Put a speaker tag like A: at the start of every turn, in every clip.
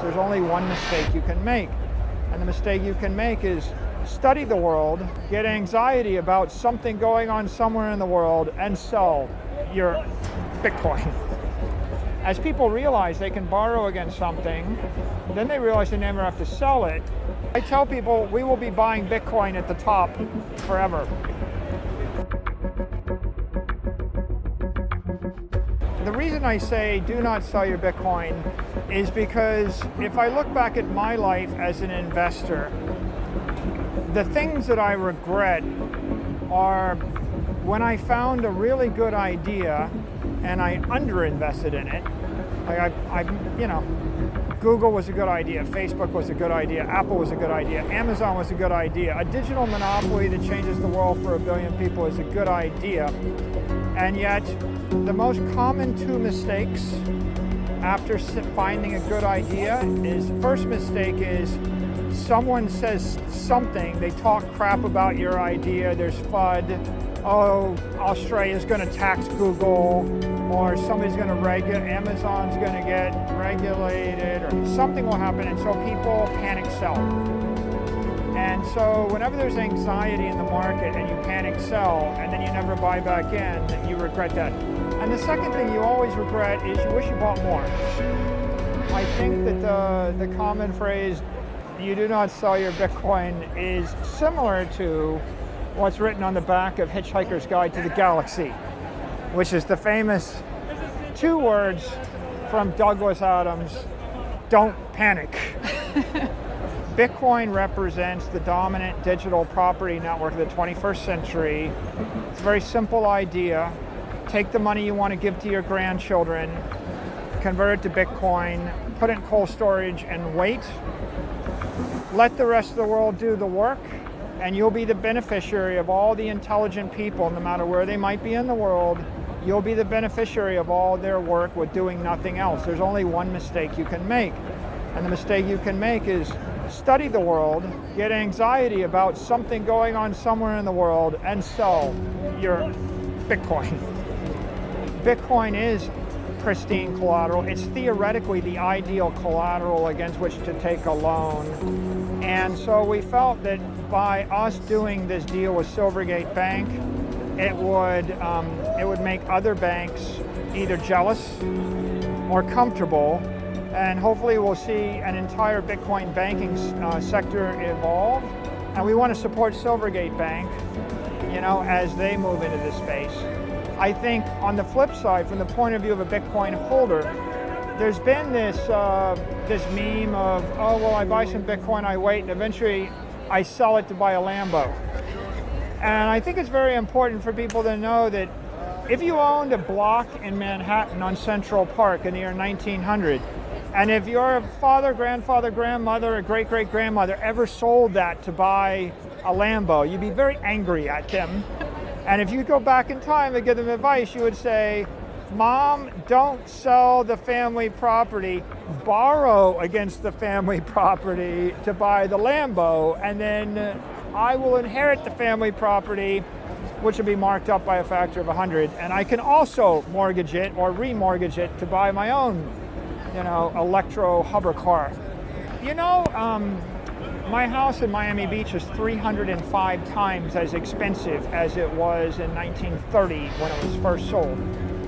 A: There's only one mistake you can make. And the mistake you can make is study the world, get anxiety about something going on somewhere in the world, and sell your Bitcoin. As people realize they can borrow against something, then they realize they never have to sell it. I tell people we will be buying Bitcoin at the top forever. The reason I say do not sell your Bitcoin is because if I look back at my life as an investor, the things that I regret are when I found a really good idea and I underinvested in it. Google was a good idea, Facebook was a good idea, Apple was a good idea, Amazon was a good idea. A digital monopoly that changes the world for 1 billion people is a good idea. And yet, the most common two mistakes after finding a good idea is, first mistake is someone says something, they talk crap about your idea, there's FUD, oh, Australia's going to tax Google, or somebody's going to Amazon's going to get regulated, or something will happen, and so people panic sell. And so whenever there's anxiety in the market and you panic sell, and then you never buy back in, you regret that. And the second thing you always regret is you wish you bought more. I think that the common phrase, you do not sell your Bitcoin, is similar to what's written on the back of Hitchhiker's Guide to the Galaxy, which is the famous 2 words from Douglas Adams, don't panic. Bitcoin represents the dominant digital property network of the 21st century. It's a very simple idea. Take the money you want to give to your grandchildren, convert it to Bitcoin, put it in cold storage and wait. Let the rest of the world do the work, and you'll be the beneficiary of all the intelligent people, no matter where they might be in the world. You'll be the beneficiary of all their work with doing nothing else. There's only one mistake you can make. And the mistake you can make is study the world, get anxiety about something going on somewhere in the world, and sell your Bitcoin. Bitcoin is pristine collateral. It's theoretically the ideal collateral against which to take a loan. And so we felt that by us doing this deal with Silvergate Bank, it would make other banks either jealous or comfortable, and hopefully we'll see an entire Bitcoin banking sector evolve. And we want to support Silvergate Bank, as they move into this space. I think on the flip side, from the point of view of a Bitcoin holder, there's been this meme of, oh, well, I buy some Bitcoin, I wait, and eventually I sell it to buy a Lambo. And I think it's very important for people to know that if you owned a block in Manhattan on Central Park in the year 1900, and if your father, grandfather, grandmother, or great-great-grandmother ever sold that to buy a Lambo, you'd be very angry at them. And if you go back in time and give them advice, you would say, Mom, don't sell the family property, borrow against the family property to buy the Lambo, and then I will inherit the family property, which will be marked up by a factor of 100, and I can also mortgage it or remortgage it to buy my own, electro hover car. My house in Miami Beach is 305 times as expensive as it was in 1930 when it was first sold.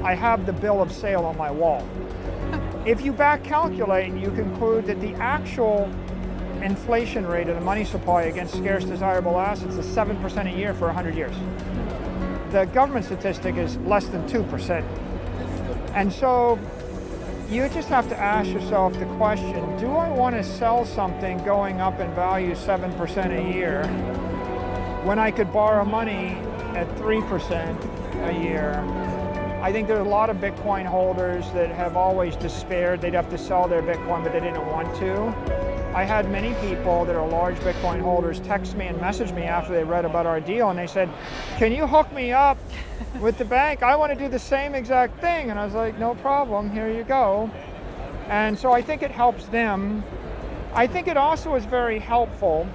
A: I have the bill of sale on my wall. If you back calculate, you conclude that the actual inflation rate of the money supply against scarce desirable assets is 7% a year for 100 years. The government statistic is less than 2%. And so you just have to ask yourself the question, do I want to sell something going up in value 7% a year when I could borrow money at 3% a year? I think there are a lot of Bitcoin holders that have always despaired they'd have to sell their Bitcoin, but they didn't want to. I had many people that are large Bitcoin holders text me and message me after they read about our deal, and they said, can you hook me up with the bank? I want to do the same exact thing. And I was like, no problem, here you go. And so I think it helps them. I think it also is very helpful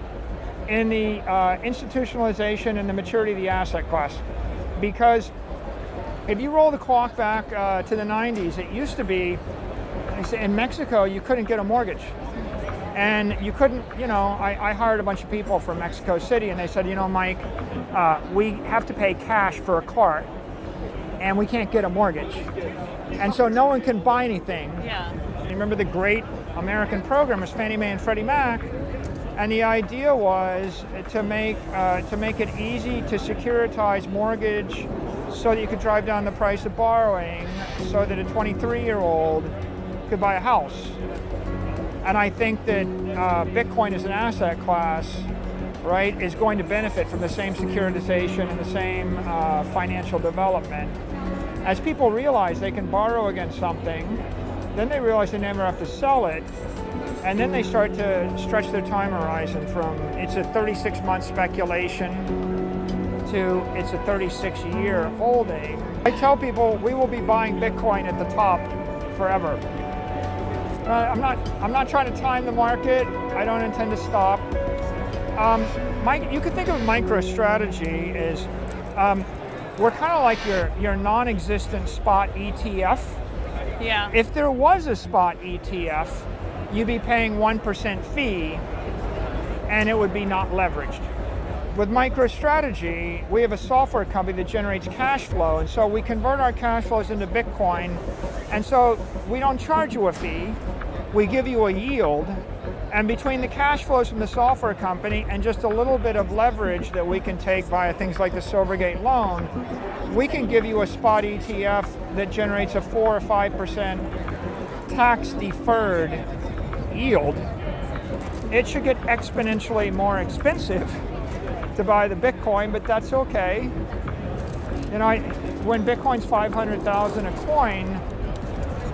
A: in the institutionalization and the maturity of the asset class, because if you roll the clock back to the 90s, it used to be They say in Mexico, you couldn't get a mortgage. And you couldn't, I hired a bunch of people from Mexico City, and they said, Mike, we have to pay cash for a car, and we can't get a mortgage. And so no one can buy anything.
B: Yeah.
A: Remember the great American program was Fannie Mae and Freddie Mac, and the idea was to make it easy to securitize mortgage so that you could drive down the price of borrowing so that a 23-year-old could buy a house. And I think that Bitcoin as an asset class, right, is going to benefit from the same securitization and the same financial development. As people realize they can borrow against something, then they realize they never have to sell it, and then they start to stretch their time horizon from it's a 36-month speculation to it's a 36-year holding. I tell people we will be buying Bitcoin at the top forever. I'm not trying to time the market. I don't intend to stop. You could think of MicroStrategy as we're kind of like your non-existent spot ETF.
B: Yeah.
A: If there was a spot ETF, you'd be paying 1% fee, and it would be not leveraged. With MicroStrategy, we have a software company that generates cash flow, and so we convert our cash flows into Bitcoin, and so we don't charge you a fee. We give you a yield, and between the cash flows from the software company and just a little bit of leverage that we can take via things like the Silvergate loan, we can give you a spot ETF that generates a 4 or 5% tax-deferred yield. It should get exponentially more expensive to buy the Bitcoin, but that's okay. When Bitcoin's 500,000 a coin,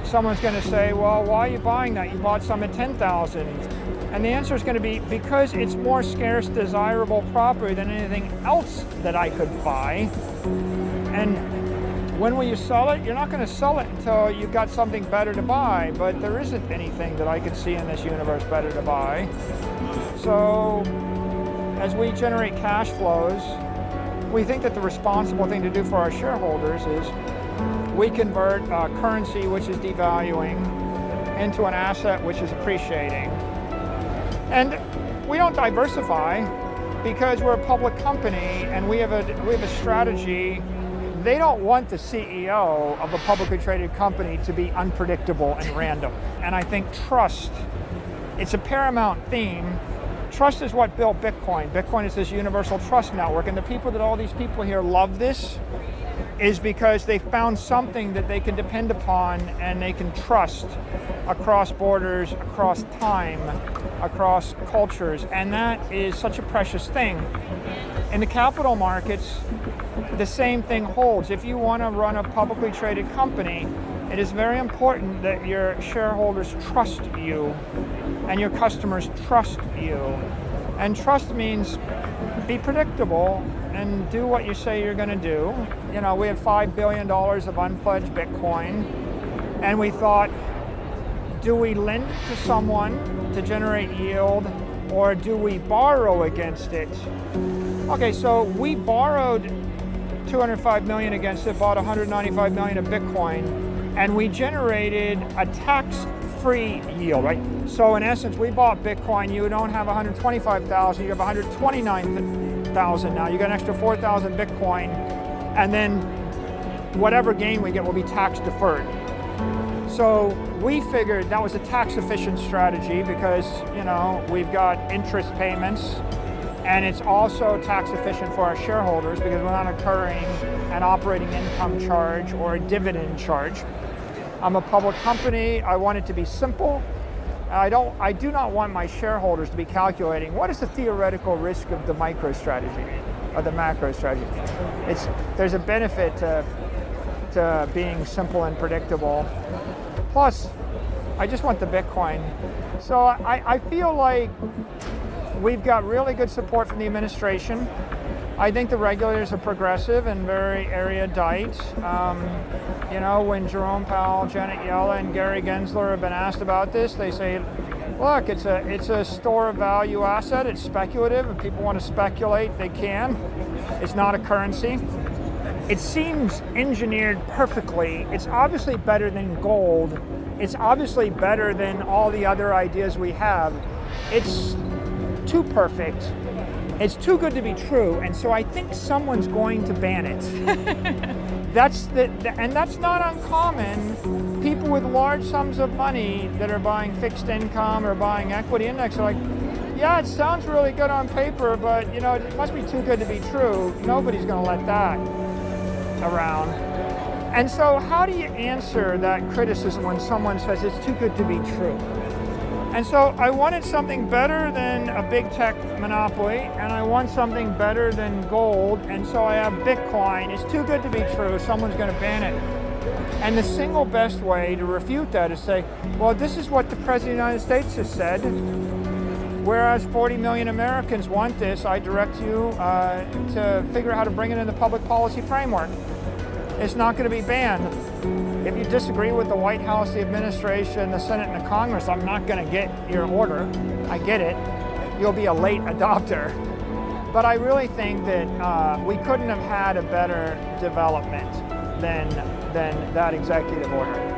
A: someone's going to say, well, why are you buying that? You bought some at 10,000. And the answer is going to be because it's more scarce, desirable property than anything else that I could buy. And when will you sell it? You're not going to sell it until you've got something better to buy, but there isn't anything that I could see in this universe better to buy. So as we generate cash flows, we think that the responsible thing to do for our shareholders is we convert currency which is devaluing into an asset which is appreciating. And we don't diversify because we're a public company and we have a strategy. They don't want the CEO of a publicly traded company to be unpredictable and random. And I think trust, it's a paramount theme. Trust is what built Bitcoin. Bitcoin is this universal trust network, and the people that all these people here love this is because they found something that they can depend upon and they can trust across borders, across time, across cultures, and that is such a precious thing. In the capital markets, the same thing holds. If you want to run a publicly traded company, it is very important that your shareholders trust you and your customers trust you. And trust means be predictable and do what you say you're going to do. We have $5 billion of unpledged Bitcoin, and we thought, do we lend to someone to generate yield, or do we borrow against it? Okay, so we borrowed $205 million against it, bought $195 million of Bitcoin, and we generated a tax-free yield, right? So in essence, we bought Bitcoin. You don't have 125,000, you have 129,000 now. You got an extra 4,000 Bitcoin, and then whatever gain we get will be tax deferred. So we figured that was a tax efficient strategy because, we've got interest payments, and it's also tax efficient for our shareholders because we're not incurring an operating income charge or a dividend charge. I'm a public company. I want it to be simple. I do not want my shareholders to be calculating what is the theoretical risk of the MicroStrategy or the MacroStrategy. There's a benefit to being simple and predictable. Plus, I just want the Bitcoin. So I feel like we've got really good support from the administration. I think the regulators are progressive and very erudite. When Jerome Powell, Janet Yellen, and Gary Gensler have been asked about this, they say, look, it's a store of value asset. It's speculative. If people want to speculate, they can. It's not a currency. It seems engineered perfectly. It's obviously better than gold, It's obviously better than all the other ideas we have. It's too perfect. It's too good to be true, and so I think someone's going to ban it. And that's not uncommon. People with large sums of money that are buying fixed income or buying equity index are like, yeah, it sounds really good on paper, but you know, it must be too good to be true. Nobody's going to let that around. And so how do you answer that criticism when someone says it's too good to be true? And so I wanted something better than a big tech monopoly, and I want something better than gold, and so I have Bitcoin. It's too good to be true, someone's going to ban it. And the single best way to refute that is say, well, this is what the President of the United States has said. Whereas 40 million Americans want this, I direct you to figure out how to bring it in the public policy framework. It's not going to be banned. If you disagree with the White House, the administration, the Senate, and the Congress, I'm not going to get your order. I get it. You'll be a late adopter. But I really think that we couldn't have had a better development than that executive order.